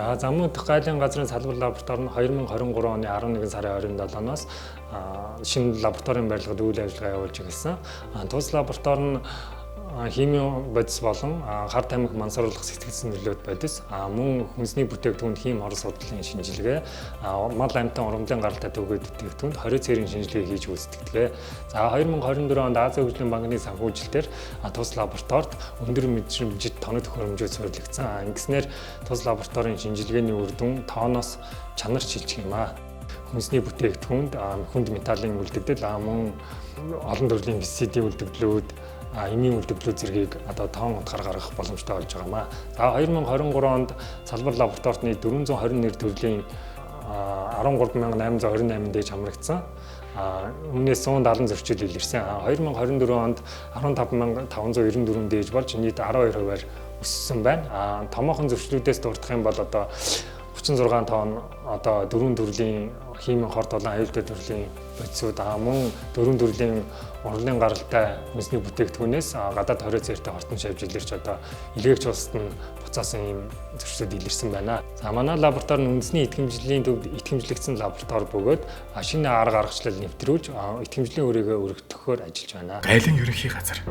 За Замун дах гайлын газрын салбар лаборатори нь 2023 оны 11 сарын 27-оос шинэ лабораторийн барилгад үйл ажиллагаа явуулж эхэлсэн. Тус лаборатори нь химийн бодис болон хар тамхи мансууруулах сэтгэлсэн нөлөөт бодис, мөн хүнсний бүтээгдэхүүн хийм хор судлалын шинжилгээ, мал амьтан урамлын гаралтай төвгөд бүтээгдэхүүнд 20 цэрийн шинжилгээ хийж үүсгэдэг. За 2024 онд Азийн хөгжлийн банкны санхүүжилтээр тус лабораторид өндөр мэдрэмжит тоног төхөөрөмжөө суурилгацсан. Ингэснээр тус лабораторийн шинжилгээний үр дүн тооноос чанар шилжих юм аа. Хүнсний бүтээгдэхүүнд хүнд металлын үлдэгдэл, мөн олон төрлийн пестицидийн үлдэгдлүүд, эмийн үлдэгдлүүд зэргийг тоон утгаар гаргах боломжтой болж байгаамаа. За 2023 онд салбар лабораторид 421 төрлийн 13828 дэж хамрагдсан. Өмнөөс 170 зөрчил илэрсэн. 2024 онд 15594 дэж болж нийт 12%-аар өссөн байна. Томоохон зөрчлүүдээс дурдах юм бол 36 тонн 4 төрлийн химийн хор толон аюултай төрлийн бодисууд, мөн 4 төрлийн урлын гаралтай хүнсний бүтээгдэхүүнээс гадаад 20 цэртэй хортон шавж илэрч илгээгч улсад нь буцаасан ийм зөрчлүүд илэрсэн байна. За манай лаборатори нь үндэсний итгэмжлэлийн төвд итгэмжлэгдсэн лаборатори бөгөөд шинэ арга аргачлал нэвтрүүлж итгэмжлэлийн үрээгээ өргөдөхөөр ажиллаж байна. Гайлын ерөнхий газар